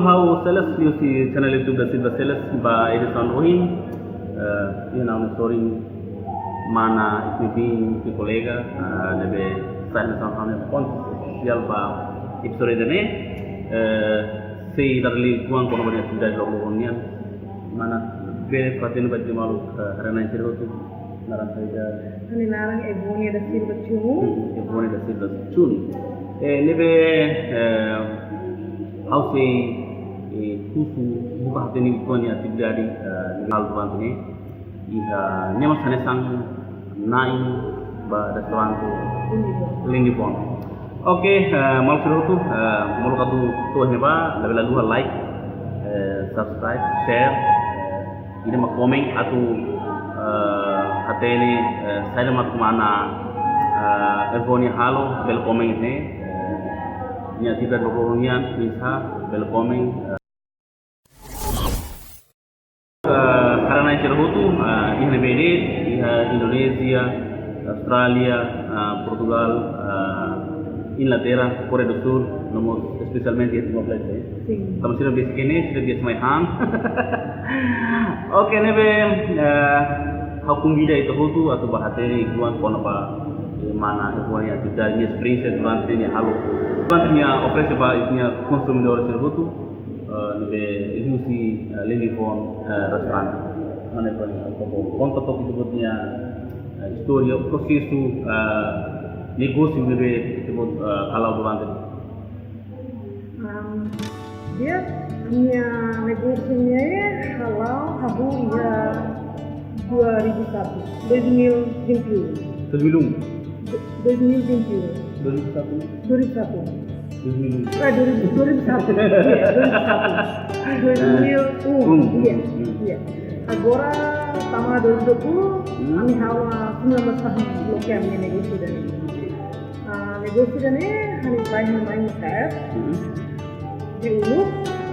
how Seles si channel YouTube da Silva Seles ba Edison Rohin story mana ikmibing ki kolega lebe saya sama pon sosial ba episode dene sei darli kuang kono bani sudah logonian mana be patin bajje malu harana cerita tu narang saja ani narang eboni da Silva Chun lebe how say kusu buka teni konya tidari hal bantune iha nema sanesang nai ba restaurant lindi pon oke mal suruh tu mal kadu tu heba lalu like subscribe share ini mak komen atau hateni saya mak mana evoni halo bel komen ini nya tidak berkoronian bisa bel komen karena cerita itu ini beda Indonesia Australia Portugal Inglaterra Korea del Sur nomor especialmente di 15 kamu sudah basic ini sudah biasa main ham oke nebe hukum bida itu atau bahateri ikuan kono pa mana ikuannya tidak ini spring durante ini halo durante ini operasi ba ini konsumidor cerita nebe itu si telefon restoran mana pun kontak itu sebutnya histori prosesu negosiasi nebe sebut kalau durante dia punya negosiasinya ya halal habu ya 2001 sebelum 2021 iya. Agora tama 2020 kami hawa 19 tahun bloke kami negosiasi dan hani main KF di Ulu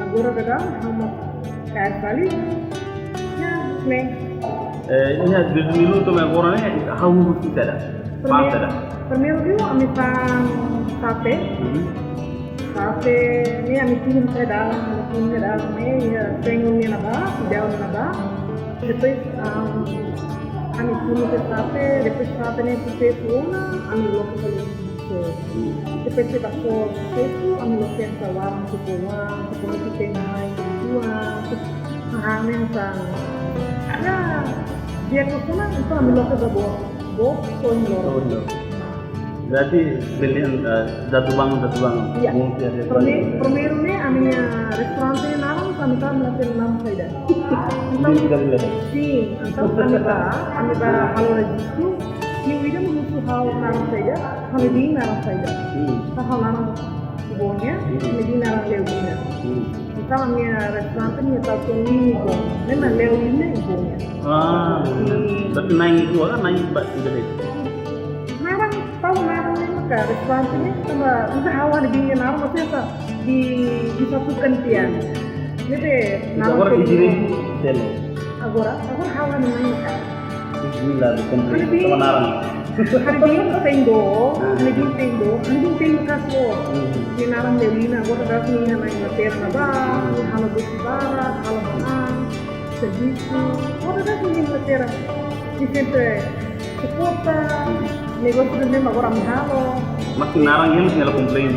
agora dagang hama KF kali ya neng ini 2000 tu agora ne hawu kita ada Primeiro viu a me faz sate ni a me tim pedal ni tenho ni na ba ideal na ba depois a me tim ke sate depois sate ni se una a me lo que depois se passou feito a me lo que essa warm se como que tem mais mensa ya dia ke sana itu a me lo que Bo, berarti belian jatuh bangun. Iya. Primeiro ni amnya restoran ni narang kami kan melakukan nama saya. Ini juga dilihat. Sim, então kami ba halo registu, ni wida musuh hal narang saya, kami di narang saya. Hal narang ibunya, kami di narang leudina. Kita amnya restoran ni tahu ni ibu, memang leudina ibunya. Berarti naik itu kan naik mbak tidak itu. Narang ni maka restoran ini sama usahawan di narang maksudnya disatukan tiang. Jadi narang. Agora izin selo. Agora hawan ni maka. Bismillah dikomplit sama narang. Hari ini tendo kasih. Di narang Delina, agora dah ni na terna ba, halo busibara, halo manang. Serviço, toda a gente inteira, e sempre suporta, negócio do mesmo agora mudado. Mas que narang yang nela komplain.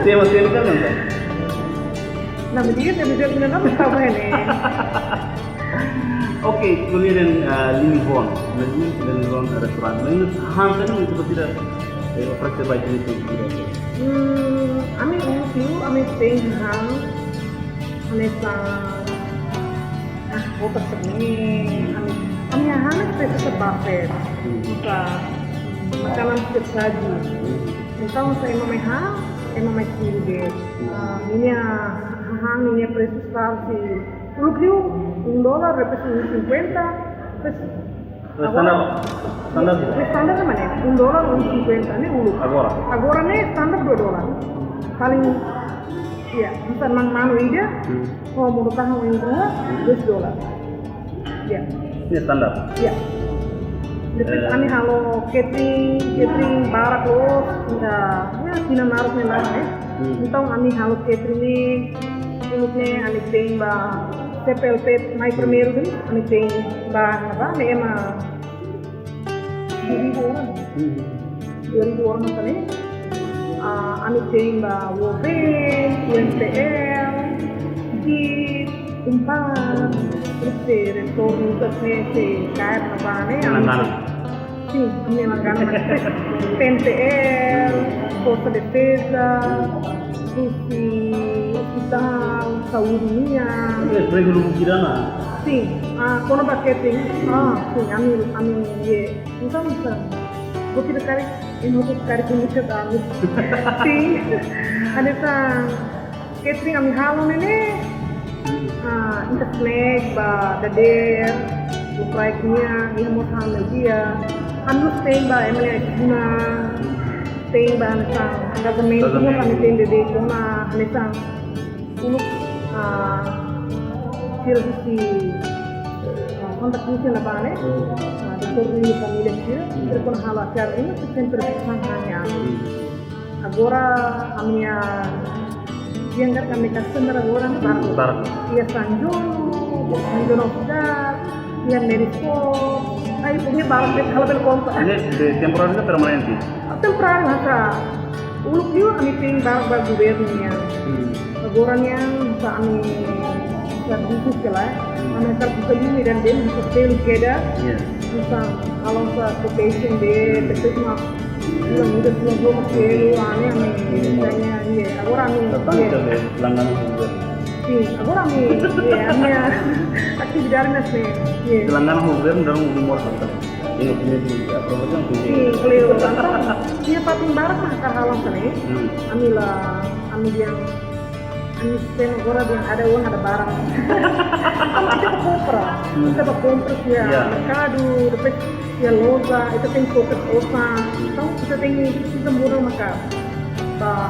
Tema kan nanti. Nah, dia punya nama apa ini? Oke, kemudian Linivon restoran. Ini hampir itu tidak operasi baik itu. Kami penghang. Nessa outra também a minha rana precisa bater makanan tersaji então saya mamai tinggi ini preço está se lucro $1 representa 50 standar mana $1 1.50 ini ulu agora nih standar $2 paling iya, bukan manu ida. Kalau mau tahu yang dua, $2. Ya. Ini standar. Ya. Depois kami halo catering barat lo, sudah ya tidak naruh memang Então kami halos catering ini kami tem ba CPLP mai primeiro kan kami tem ba apa nema 2000 orang 2000 orang kami kami tem ba WP UNPL di Umpan terus retorno ke KR apa nih sim, kami langganan PNPL, Força Defesa, terus di hospital, saúde minha. Sebagai guru kirana. Sim, quando marketing, sim, kami ye, então vou te dar ini untuk cari kunci kami. Sim, ada sang catering kami halo ini, kita snack, dader, proyeknya, ini mau sama dia. Kami tem ba MLA guna tem ba sang casamento mo kami tem de kona nesang uluk servisi kontak kunci na ba ne doktor ini kami lecture terkon hala kar ini sempre sanghanya agora kami dianggap kami customer agora na baru iya sanjono sudah iya medico ay punya balas kalau bel kontra ini temporer atau permanente temporer masa uluk dia kami ting balas gubernurnya agoranya sa kami servisi kelas kami terbuka ini dan dia bisa sel keda bisa kalau sa quotation dia betul mah belum udah belum masih aneh misalnya iya agora kami langganan sim, agora kami atividade sih langganan gubernur dalam umur kita ini punya promosi sim, keliru tentang dia paling barat mah karhalang sini kami yang kami spend agora yang ada uang ada barang kita berkompra ya mercado depois ya loja itu tem fokus osa então kita tem kita murah maka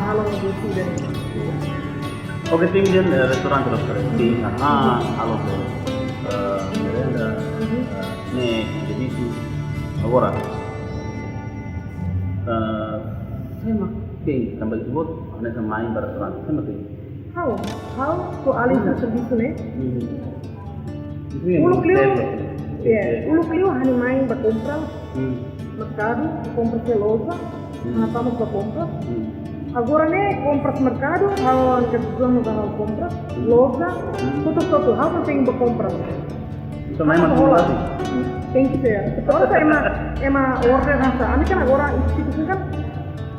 halang gitu dan Oke, tim dan restoran terus di sana, halo merenda, nih jadi itu agora. Saya makin sampai sebut ada sama lain restoran, saya makin. How soalnya service nih? Uluk liu hanya main berkompra, mercado, compra celosa, apa mau berkompra. Agora né compras mercado, hal que precisamos da compra, loja, tudo, hal que tem para comprar. Então mais uma tem que ser. Então é uma order nasa. Ani kan agora itu kan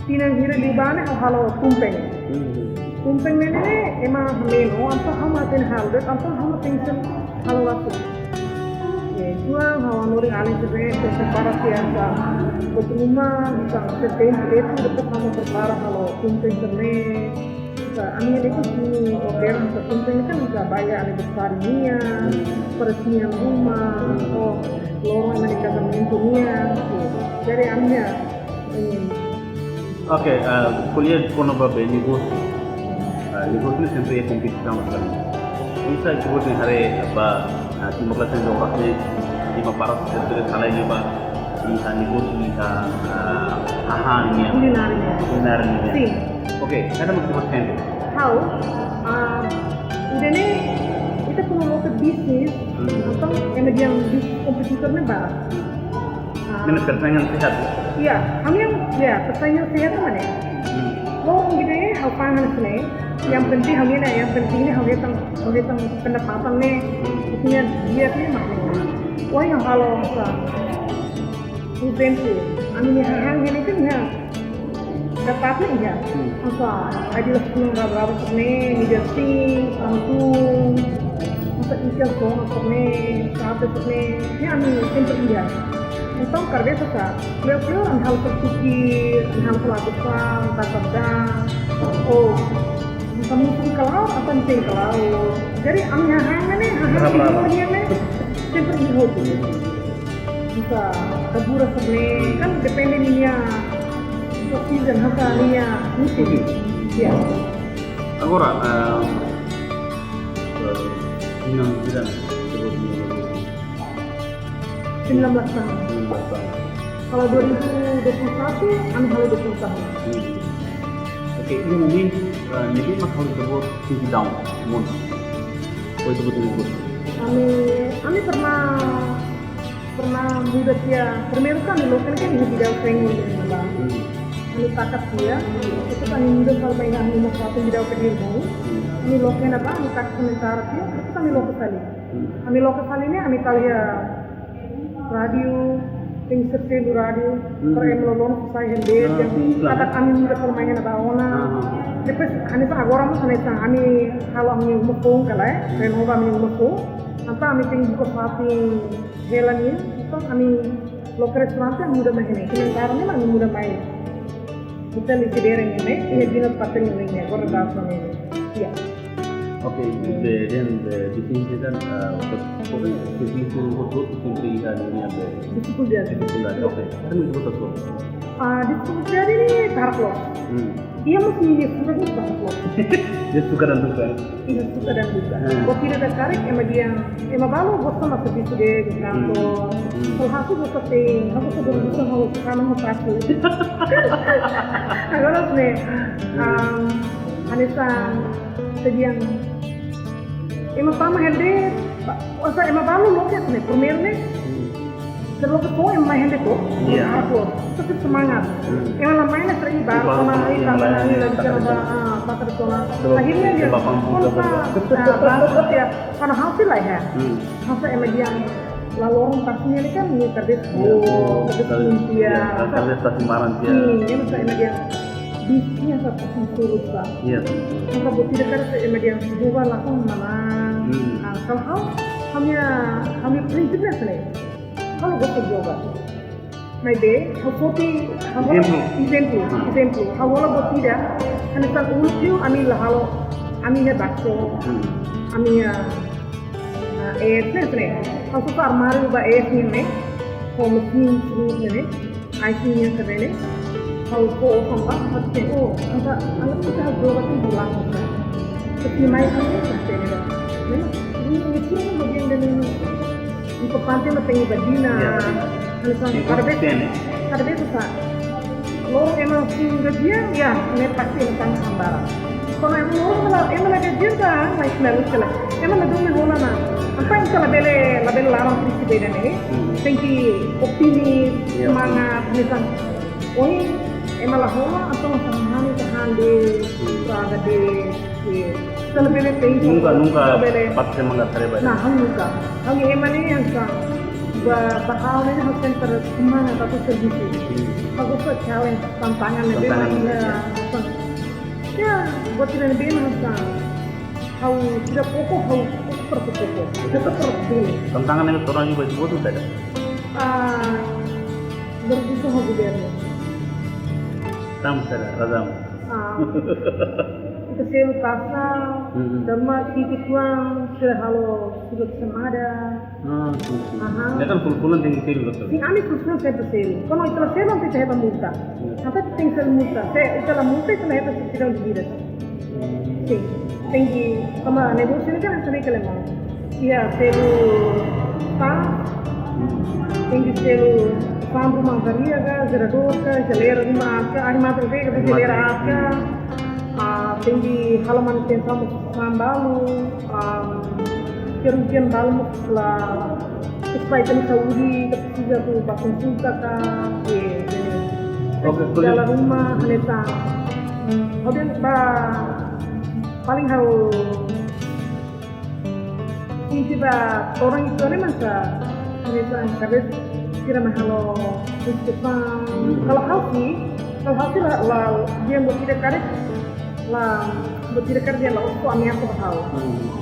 tinang hira libane hal tumpeng. Tumpeng ini emang menu atau hama ten hal det atau hama tension hal waktu. Ya, jual hawa nuri alih sebagai separasi asa. Rumah, misalnya itu dapat kamu berparah kalau tumpeng sene. Amin itu sini order untuk tumpeng kan bisa bayar ada besarnya, peresmian rumah, lorong mereka kementeriannya. Jadi amnya ini. Oke, kuliah kono babe negos ini sempre kompetisi sama sekali. Bisa disebut nih hari apa? 15 orang ini 5 para sesuatu salah ini pak. Bisa negosiasi bisa ahannya kulinarnya. Sim. Oke, ada mau sebut sendiri. How? Ini kita perlu ke bisnis atau yang bisnis kompetitornya barat. Ini persaingan sehat. Iya, kami yang persaingan sehat mana? Oh, gitu ya, hal pangan sini. Yang penting ini tentang pendapatan nih. Maksudnya dia tuh maknanya. Wah, yang kalau Ubentu, amin hang ini kan ya dapatnya ya, apa ada sepuluh berapa sene, midasi, langsung, masa ikan semua sene, satu sene, ini amin sempre dia. Então kerja susah, beliau hal terpikir, hal pelakukan, tak kamu pun kalau apa penting kalau, jadi amin hang ini sempre dia bisa kabura sebenarnya kan dependennya season hasilnya musim ya. Agora Inang bilang 19 tahun. Kalau 2021 kami hal 20 tahun. Oke, ini Niki mas harus sebut tinggi down, mun. Oh itu betul. Kami pernah muda dia. Primeiro kami lokal kan di bidang training lah. Kami takat dia. Itu kami muda kalau main kami mau satu bidang training. Kami lokal apa? Kami takat sementara dia. Itu kami lokal kali. Kami lokal kali ini kami tahu ya radio, tingkat selu radio. Kalau yang melolong saya hendak. Takat kami muda kalau main apa ona. Depois agora mas kami kalau kami umum kalau renova kami umum. Apa kami tinggi buka hati jalannya itu kami lokal restoran yang muda main ini sementara ini kami muda main kita lihat daerah ini ini dinner pattern ini ya orang dasar ini ya. Oke, dan di sini kan pokoknya di sini untuk pemberian ini ada. Di situ dia. Oke, kan itu betul. Di situ dia ini karplo. Dia mesti suka nih karplo. Dia suka dan duka. Iya suka dan duka. Kau tidak tertarik sama dia, emang baru bos sama seperti dia di kantor. Kalau aku bos penting, aku sudah bisa mau karena mau pasu. Agak nih, Anissa sediang. Emang sama hendak, masa emang baru loket nih, premier nih. Terlalu ketua yang main hendak tuh, aku tetap semangat. Emang lamanya sering baru sama ini lagi coba pasar zona. Akhirnya dia kontak ya karena hasil lah ya. Hasil emang dia lalu orang pastinya ini kan ini terdes dia. Terdes Tasimaran dia. Ini masa emang dia bisnya satu surut lah. Iya. Maka buat tidak ada emang dia juga langsung mana. Kalau kami prinsipnya sih. Kalau gue terjoga, maybe hafoti, exemplo, hawala buat tidak, karena tak ulutiu, kami lah halo, kami ya bakso, kami ya nih, kalau suka armari ubah nih, kalau mesin nih, IC-nya keren, kalau kau sampah, pasti anak kita harus joga tuh bulan, tapi mai kami pasti ada, memang ini itu kan bagian dari importante na pengi badina kada besa sa lo emang sing gajian ya ne pasti tentang sambara kono emang la gajian kan mai selalu sela emang na dumi hola na apa yang la bele larang trisi beda ne tengki opini semangat misal oni emang la hola atau samahani tahande praga de Selebihnya tinggi. Nunca pas semangat terbaik. Nah, nunca. Kami emang ini yang sang bahal ini harus center semangat atau sedisi. Aku tuh challenge tantangan lebih ya. Ya, buat tidak lebih harus kau tidak pokok kau seperti pokok. Tetap seperti. Tantangan yang orang juga itu ada. Berusaha gubernur. Tam sada, razam. Kecil pasal, dama titik uang, sehalo sudut semada. Ini kan full-fullan tinggi selu betul. Ini kami full-full saya berselu. Kalau itu saya nanti saya multa. Sampai tinggal multa. Saya itu lah multa itu saya pasti tidak dibida. Tinggi, sama negosiasi ini kan hasilnya kelemahan. Iya, selu pang, tinggi selu pang rumah karya kan, zerador kan, selera rumah kan, animat rumah kan, selera kan. Tinggi halaman pensamu sambalu, kerugian balu setelah kespaikan Saudi ketiga tuh bakal suka kan, dalam rumah aneta, kemudian paling hal ini tiba orang itu ada masa aneta kabel kira mahalo Jepang, kalau hal sih lah dia buat tidak karet lah bertidak kerja lah untuk kami aku tahu.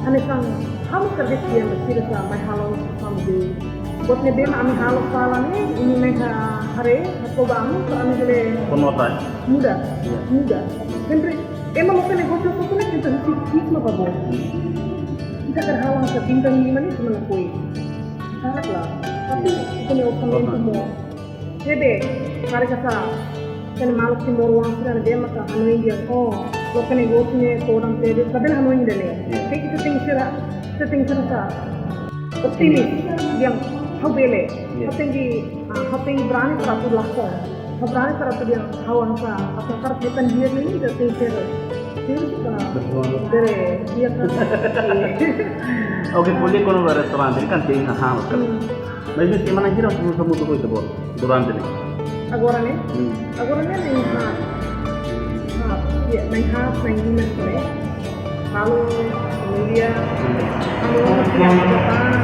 Ane sang kamu kerja dia bertidak sama halo sama di buatnya dia kami halo salah ini mereka hari atau bangun ke kami boleh pemotor muda. Henry emang mau negosiasi itu nih kita sih apa boh? Kita terhalang ke bintang 5 ini cuma nakui. Sangat lah. Tapi itu nih open semua. Jadi mari kita kan malu timur uang sudah dia maka anu ini dia local negosinya orang tadi tapi anu ini deh tapi kita tinggi sa optimis yang how bele how tinggi berani teratu lakon how berani teratu yang hawan sa atau karena dia ini kita tinggi Berjuang. Dere, dia kan. Oke, pulih kono restoran ini kan tinggal hal kan. Mas ini mana kira semua tuh itu bu, restoran ini. Agora nih, nih ya, nih gimana sih? Lalu kemudian, yang depan,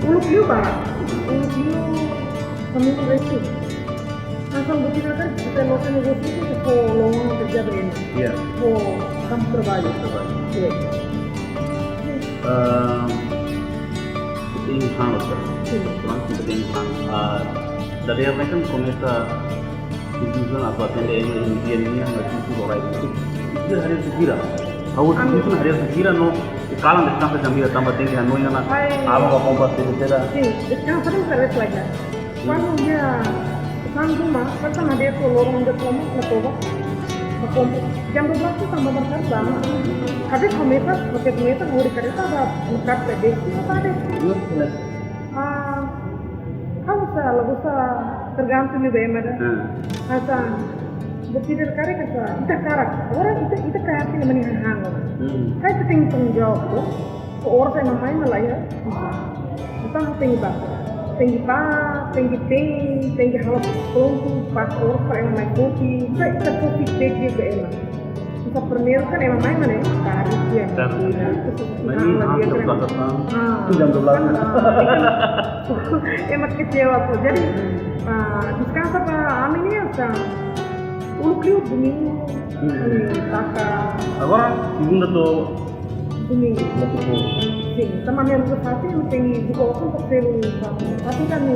uluk liu barat, semua itu. Langsung begini kan kita lakukan negosiasi itu lowongan kerja begini. Iya. Kamu terbaik. Iya. Ini hangat kan, langsung ke ini dari yang kan komite dijual atau tenda ini ini yang itu orang itu hari sekira, awal itu hari sekira no kalang di sampai jam dia tambah tinggi anu yang nak, apa kompas itu tidak. Sekarang sering terus lagi. Kalau dia kan rumah, kan ada itu lorong untuk kamu lepas. Jam 12 itu tambah berkarbang. Habis pakai komite mau dikereta ada mekat pede. Apa ada? Kalau saya lebih tergantung di BM ada. Asal bertidur kare kata kita karak orang itu kayak sih namanya hangon. Saya penting tanggung jawab tuh. Orang saya main malah ya. Kita tinggi banget. Tinggi hal kelompok pas orang per emang main kopi, kita kopi tinggi ke emang. Kita pernil kan emang main mana ya? Tari dia. Ini hampir banget jam 12. Emang kecewa tuh. Jadi sekarang apa amin ya sang uluk liu bumi, kakak. Agora segunda tuh Bumi. betul. Teman yang bersatu yang tinggi buka waktu untuk selu tapi kan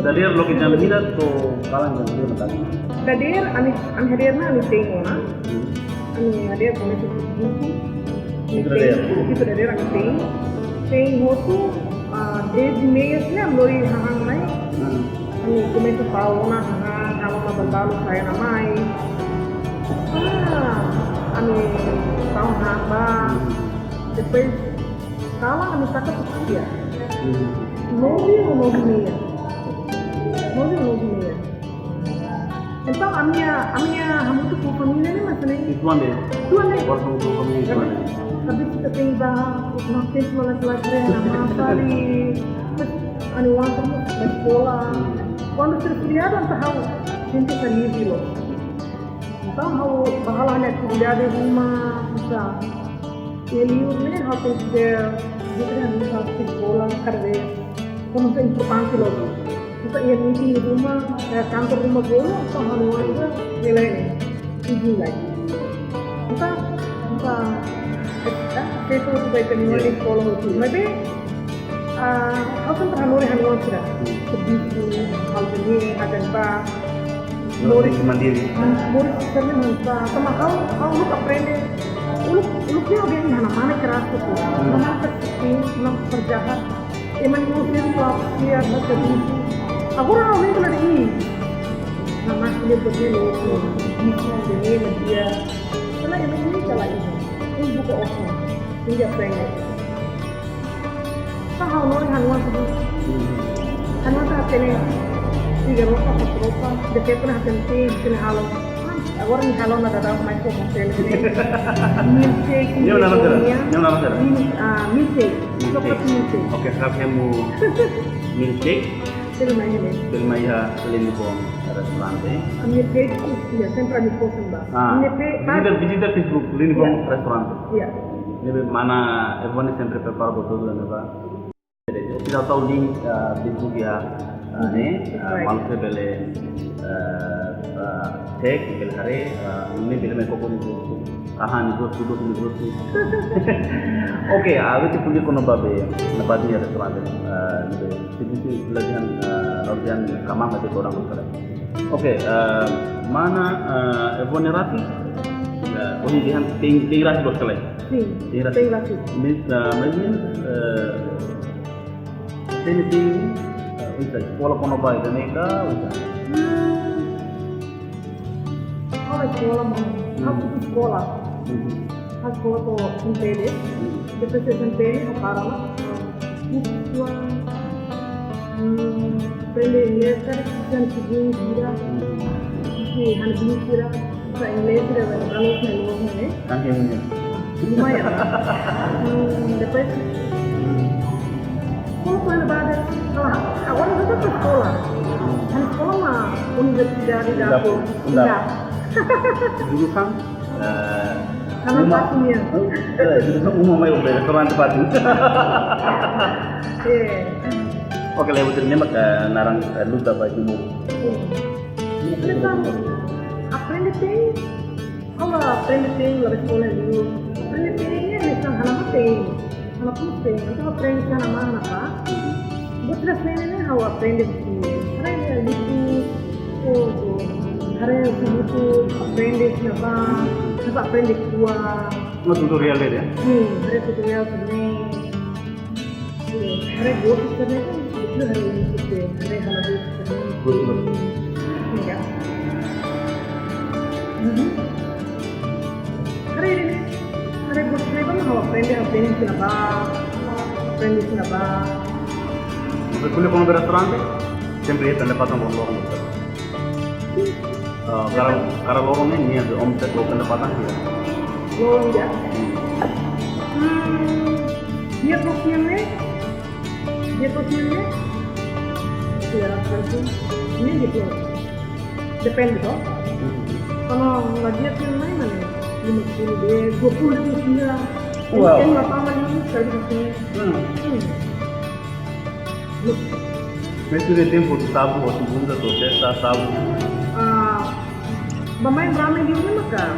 Dari lo kita lihat tuh kalang yang dia tadi. dari hadirnya tengok hadir boleh buku itu dari tengok tuh dari meja lori hang mai itu tahu kalau mau berbalu saya namai tahu apa depois kalau kami sakit ya, mobil. Então a minha hamutu com família nem mais nem. Itu ande. Orang untuk kami itu ande. Tapi kita tinggal nanti sekolah nama kali, anu uang kamu sekolah. Quando terpilih tahu gente sendiri loh. Então mau bahalanya kuliah di rumah bisa. Ele né harus dia harus sekolah kerja kamu itu importansi loh kita ia meeting di rumah kantor rumah dulu atau haluan itu nilai nih izin lagi kita itu sudah kenal di sekolah itu tapi harus terhalu haluan sudah segitu hal ini ada apa Murid mandiri. Murid karena masa sama kau lu aprende lu dia mana keras itu mana tersiksa mana terjahat emang muslim dia baca buku aku orang itu lagi nama dia begini dia karena emang ini salah ini buku opsi ini apa yang tahu nori hanuan itu hanuan tak ini tiga ropa dekat pernah penting kena halau agora ni halon na dadao mais como hotel milkshake Yang nama saya? Milkshake coklat milkshake Oke, sekarang mau milkshake terima ya lini bom restoran deh. milkshake ya sempre di posen ba Visitar Facebook lini bom restoran. Iya. Ini mana everyone sempre prepara betul dan apa. Kita tahu link Facebook ya. Manusia beli cek beli hari ini beli mereka pun itu kahan itu sudah itu oke aku tuh punya kono babe nampaknya restoran ini pelajaran latihan kamar ada orang besar oke mana evonerati ini dia tinggi rasi bos kalian tinggi rasi macam ini bisa sekolah kono baik dan mereka bisa sekolah mau sekolah tuh sendiri depois sendiri sekarang bukan aprender inglês cara que já seguiu vira que han kira Sa Inggris dia balok nih. Kan ini. Lumayan. Dapat. Kalau kau ada awal itu ke sekolah. Kan sekolah mah universitas di dapur. Enggak. Jurusan Karena pastinya. Jurusan umum aja udah restoran tempat itu. Oke, lewat ini mak narang luta baju mu. Kan aprende tem. Kalau aprende tem lebih sekolah dulu. Aprende temnya bisa halaman tem. Halaman tem. Itu aprende kan nama apa? Buat rasanya hawa aprende itu. Karena itu hari itu aprende apa? Apa aprende kuah? Mau tutorial deh ya? Hari tutorial sebenarnya. Hari gue sebenarnya kan itu hari ini sih. Hari halaman sebenarnya. Enggak. Hari ini gue sebenarnya kan hawa aprende kenapa? Aprende kenapa? Kuliah kalau restoran deh, sempre pendapatan lorong. Kalau lorongnya ini ada omset lo pendapatan dia. Lorong ya. Dia posisinya, tidak langsung ini gitu. Depende toh. Kalau nggak dia tuh mana nih? 50 deh, 20 tuh dia. Wow. Ini nggak paham ini sekali kesini. Messo del tempo tu sabu o segunda tu sexta sabu. Bermain ramai di rumah kan?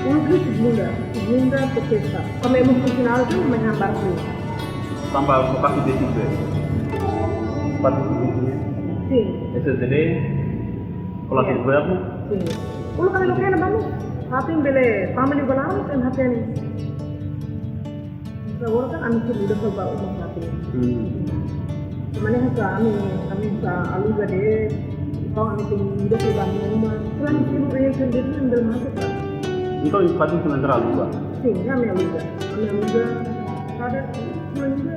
Untuk segunda atau sexta. Kalau emang final itu main hambar tuh. Tambah lokasi di situ. Pati di situ. Sim. Esse dele kalau kita berapa? Sim. Ulu kali lo kena baru. Hati bele, family balang kan hati ini. Seorang kan anu sudah coba umur hati. Mana kami sa alu gade kau kami tinggi di bangun rumah. Selain itu mereka sendiri ambil masuk kan. Itu pasti sementara juga. Sih, kami alu gade. Ada juga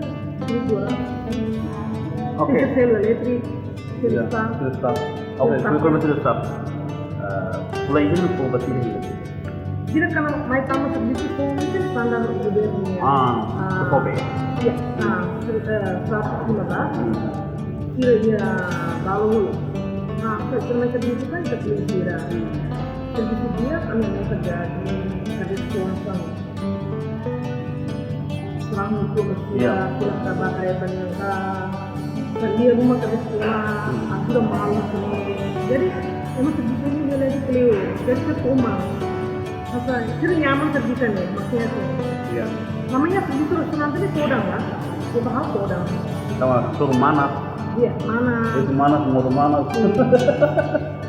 dua. Oke. Sel elektrik, Sudah. Oke, kalau masih stop. Mulai ini mau berarti ini. Jadi kalau mai tamu segitu itu mungkin standar gubernurnya. Cukup ya. Iya, 115. Kira-kira baru. Nah, setelah itu kan terpilih kira. Segitu dia kami mau terjadi ada suasana. Selang itu bersuara, sudah kabar kayak ternyata. Dia rumah ke sekolah, aku udah malu sini. Jadi emang segitu ini dia lagi keliru. Jadi ke rumah. Apa? Jadi nyaman tergikan ya, maksudnya tuh. Iya. Namanya segitu restoran tadi Podang lah. Dia bahas Podang. Sama suruh mana? Iya, mana? Itu mana semua mana?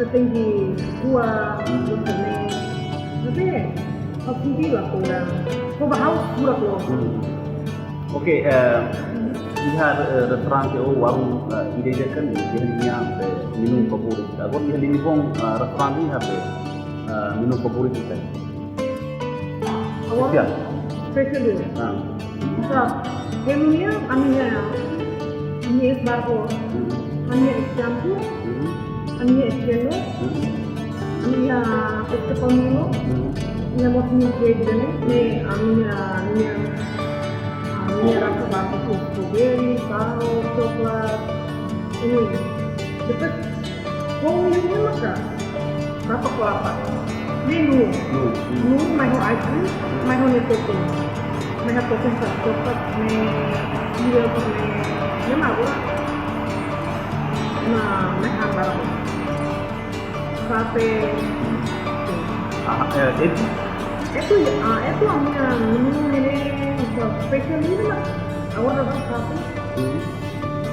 Setinggi gua, terus tapi harus tinggi lah Podang. Kau bahas burak loh. Oke, lihat restoran ke warung ide kan jadinya minum favorit. Aku lihat ini pun restoran ini ada minum favorit kita. Awal spesial dia. Bisa, menunya aninya es barco, aninya es campur, aninya es jelo, aninya es kepomelo, aninya mau minum kue juga nih, aninya rasa bagus strawberry, saus, coklat, ini dekat. Kau minumnya maka berapa kelapa? Ini maho ice cream, maho nih topping, maho topping coklat, nih dia punya, dia mau maho barang, sate, itu amnya minum ini spesial ini lah, awal datang sate,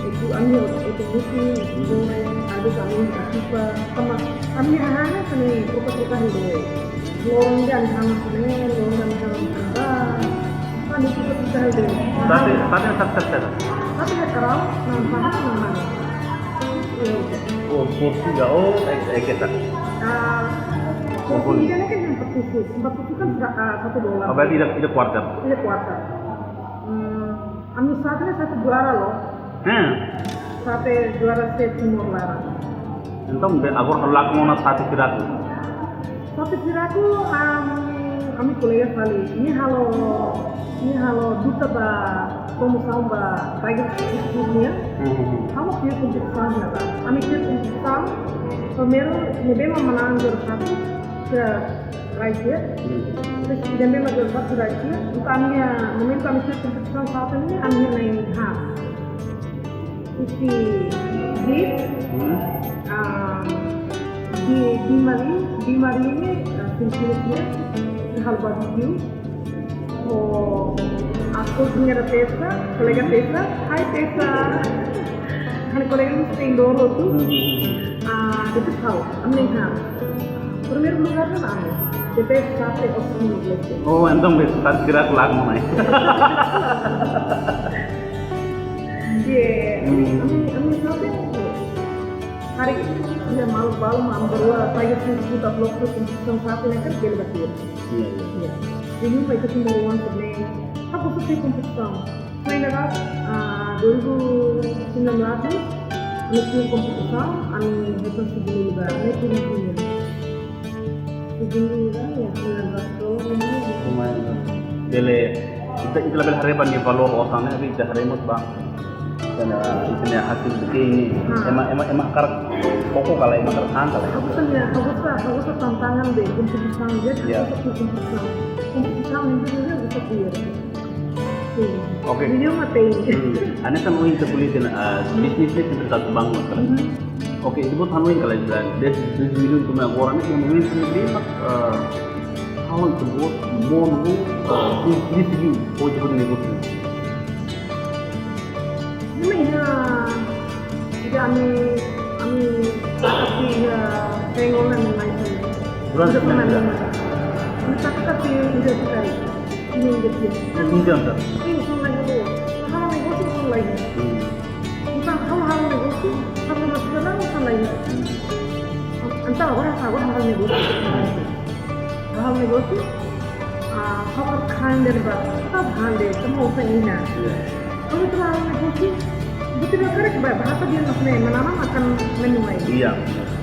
itu amnya itu mungkin itu ada kami kasih sama kami hanya seni buka hidup, lorong dan sama seni, lorong dan sama kan itu kita hidup. Tapi satu. Tapi sekarang nampak nama. Oh, porsi nggak? Oh, kita. Porsi ini kan yang 4 kan $1. Oh, berarti tidak kuarter. Tidak kuarter. Kami saatnya satu juara loh. Sate juara set Timur Barat. Então, agora kalau laku mau satu kira tu. Tapi kiraku kami kolega kali. Ini halo duta ba promoção ba tiger schoolnya. Kamu kira keputusan nggak? Kami kira keputusan. Primeiro, nebema menang juara 1 ke Raja. Terus tidak nebema juara 1 Raja. Untuk kami kira keputusan saat ini kami naik hak. Isi di Mari ini silsilahnya hal barbecue. Oh, aku punya Tessa, kolega Tessa. Hai Tessa. Kan kolega mesti Indoro tuh. Itu tahu, ambil hal. Primeiro lugar kan ambil. DP sate opsi. Oh, entong besar kira aku lagu naik. Ambil sate. Hari ini malu-malu berdua tiger kita blok tuh tentang sate yang kan dia betul. Iya. Ini mereka semua orang sebenarnya. Aku suka kompetisi. Saya ingat 2019 Ini kompetisi, kami bukan sebelum juga, ini turun-turun. Sebelum juga ya, $19 ini. Lumayan. Dele, itu lebih harapan nih kalau orangnya tapi dah remote bang. Karena itu hasil begini. Emang karak pokok kalau emang karak angka lah. Aku tuh tantangan deh kompetisi dia, aku tuh kompetisi itu dia bisa biar. Oke. Video mati. Anda kan mau interpolitin bisnisnya seperti satu bangun kan? Oke, itu buat hanuin kalau jalan. Dari miliun cuma orang itu yang mungkin sendiri mak kalau itu buat mau di sini mau coba negosiasi. Ini kami tapi pengonan yang lain. Bulan sebenarnya tidak. Tapi udah sekali. Ini gitu. Ini jangan. Ini semua itu. Hal negosiasi semua lagi. Bukan hal negosiasi, hal nasional semua lagi. Entah orang tahu hal negosiasi. Hal negosiasi, hal berkandar berapa? Hal handal, semua usahanya. Kalau itu hal negosiasi, betul betul bahasa dia nak menanam akan menuai. Iya.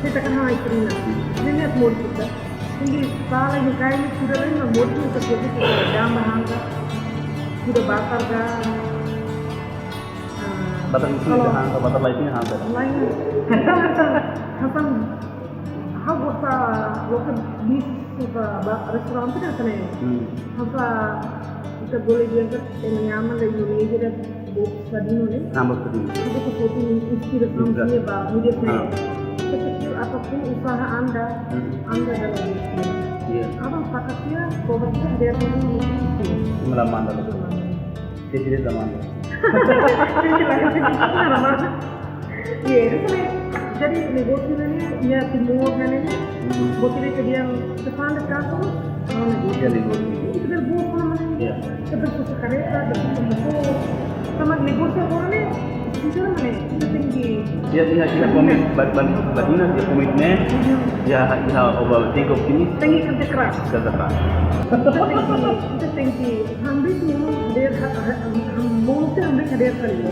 Kita kan hal itu ini lihat mod kita. Ini salah ini kain sudah lain mod kita jadi jam bahasa sudah bakar kan. Batar itu hang, batar lainnya hang. Lain. Hasan, hal bosa lokal bis restoran itu kan nih. Hasa kita boleh diangkat yang nyaman dari Indonesia dan Sadino nih. Nambah sedih. Itu sesuatu inspirasi bah, media saya. Sekecil apapun usaha Anda dalam bisnis. Iya. Abang pakatnya, komersial dia dulu. Melaman dalam. Tidak zaman. Iya, itu kan jadi negosiasinya ya timur kan ini. Bukti ke dia depan dekat tuh. Jadi itu kan buat namanya. Iya. Seperti kereta, seperti sama negosiasi orang ini. Itu mana? Itu tinggi. Dia komit, badina dia komitmen. Ya obat tinggi optimis. Tinggi kerja keras. Kerja keras. Itu tinggi. Hampir semua hadir mulutnya hampir hadir kali.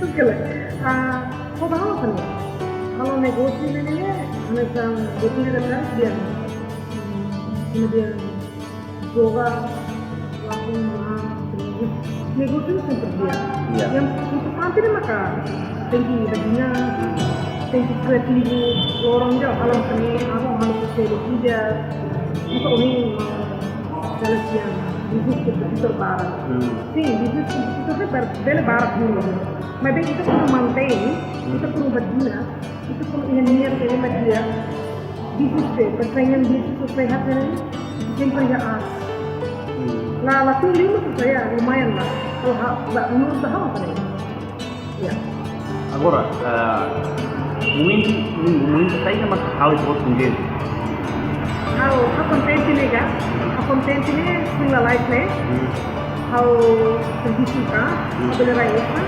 Terus kau tahu kan? Kalau negosiasi ini macam betul dia dia kemudian yoga langsung negosiasi seperti dia. Yang untuk nanti dia maka tinggi baginya, tinggi kreatif orang dia alam seni, apa harus teknologi dia, untuk ini jelas yang bisnis itu terbarat. Sim, bisnis itu berbeda barat dulu. Tapi kita perlu maintain, kita perlu berguna, kita perlu ingin dengan dia. Bisnis deh, persaingan bisnis sehat ini yang kerjaan. Nah, laku lima saya lumayan lah. Kalau menurut saya apa nih? Ya. Agora, mungkin saya sama hal itu mungkin. Kalau konten ini kan, konten ini single life nih. Kalau terbisu kan, apabila rakyat kan,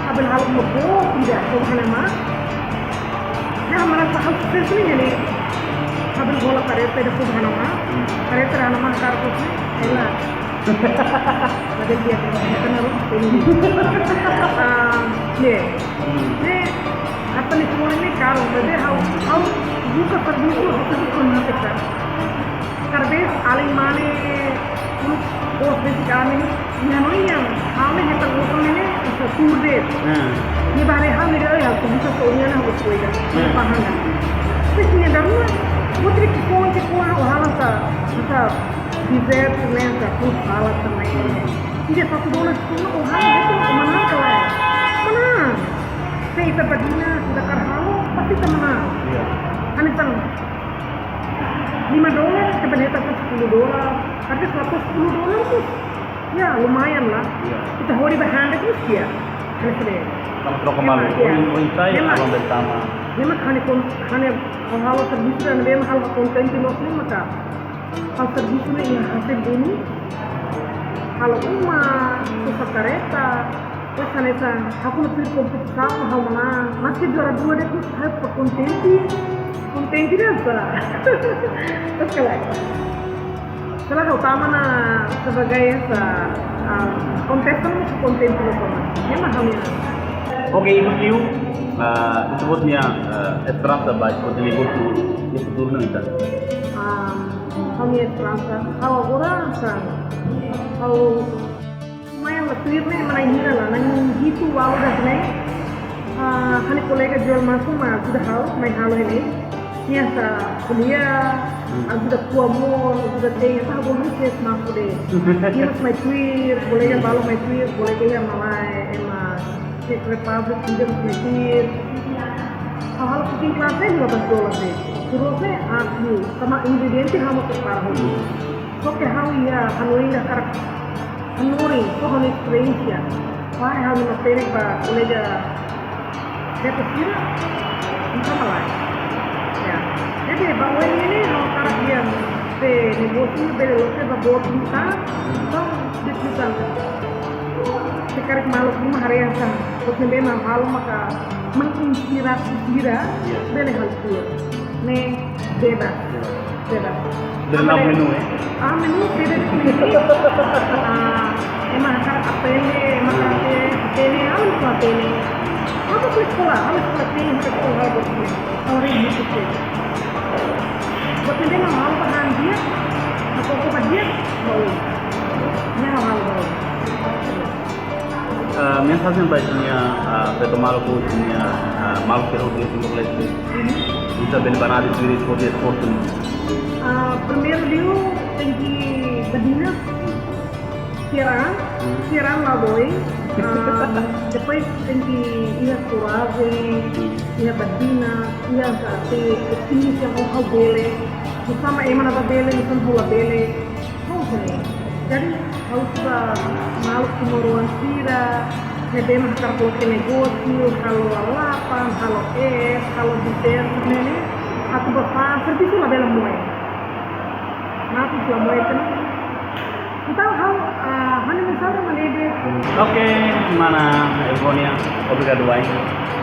apabila hal mobo tidak kau nama. Nah, merasa hal seperti ini nih. Apabila bola kereta itu kau nama, kereta nama kartu sih, enak. Ada dia kan harus ini. Nih, apa nih semua ini caro, mas how buka serviço você com uma pessoa. Karbes aling mane os basic amin nyanoian hame hetal usul ini itu turde. Ni bare hame dia ya bisa soalnya na harus kuida. Paham. Terus ni daruma putri ki kuah wahala sa dizer nessa pun fala também. Dia satu dolar semua wahala itu mana kelai. Mana? Saya badina sudah karhalo pasti menang. Iya. Anisan $5 sebenarnya tapi $10. Tapi $110 tuh ya lumayan lah. Iya. Kita hari berhanda terus ya. Hasilnya. Sama kembali. Saya akan bersama. Memang hanya hal servis dan memang hal konten di muslim maka hal servisnya yang hasil ini hal umat, susah kereta. Terus aneh aku lebih kompetisi hal mana masih juara 2 deh tuh saya konten dia salah. Terus setelah utama na sebagai kontestan konten itu memang halnya. Oke, itu view disebutnya esperança baik untuk negócio di futuro nanti. Kami esperança. Kalau orang kalau lumayan clear nih mana hira lah, nang gitu wow dah nih. Kali kolega jual masuk mah sudah halus main halus ini. Biasa kuliah, sudah kuamor, sudah tanya tak boleh sih masuk deh. Dia main tweet, boleh yang balu main tweet, boleh yang malai, emak. Czech Republic juga masih hal-hal cooking kelasnya juga $10 deh. Terusnya asli sama ingredientnya kamu terparah dulu. Oke hal ya hanuri dah karak hanuri, so hanuri Indonesia. Wah hal ini pak kolega saya kira sama lah. Ya, jadi bahwa ini hal karak dia se negosiasi beloknya buat kita, so diskusikan. Sekarang malu lima hari yang sama, terus memang hal maka menginspirasi dira, boleh hal itu. Nih bebas. Dalam menu menu beda ini. Emang kan apa ini, harus apa ini. Apa sekolah, harus seperti ini sekolah begini. Orang ini itu. Buat memang hal bahan dia, apa dia mau, hal mau. Mensagem baiknya Maluku punya Maluku yang untuk lagi bisa benar-benar diri sebagai sport. Primeiro dia tinggi bedina siaran laboi. Depois tinggi ia coragem, ia bedina, ia sate, optimis yang mau bele, bersama emang ada bele, bukan bola bele, jadi harus malu kumuruan sira, memang kalau ke negosio, kalau lapan, kalau kalau detail ini, aku berpasar itu lah dalam muai. Nanti dalam muai itu, kita hanya misalnya menede. Oke, mana Evonia, obrigado aí,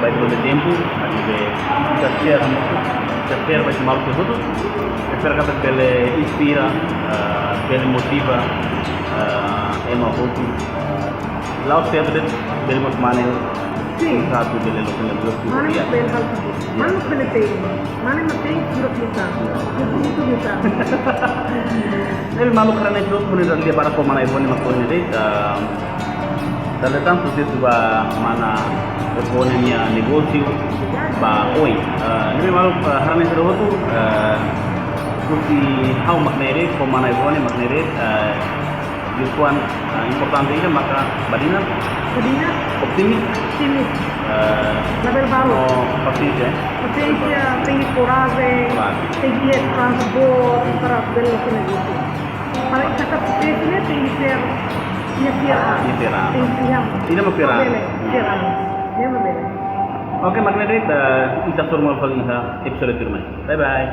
baik pelo tempo, ali de terceira vai chamar o tudo. Espero que ele inspira, ele motiva, ema hotu. Laut sempre ele mos mana satu dele lo que ele mana bel hal mana penting mana penting sudah kita itu bisa ele malu karena itu pun dia para pemain Evonia makanya deh datang sukses ba mana Evonia negosio ba oi ini malu karena itu tu kuti how maknere pemana Evonia maknere Yusuan importante ini maka badina optimis label baru paciência tinggi coragem tinggi transport para belok ke negosiasi paling cakap ini tinggi ser tidak mau viral dia membeli. Oke, maknanya kita formal kali episode firman. Bye bye.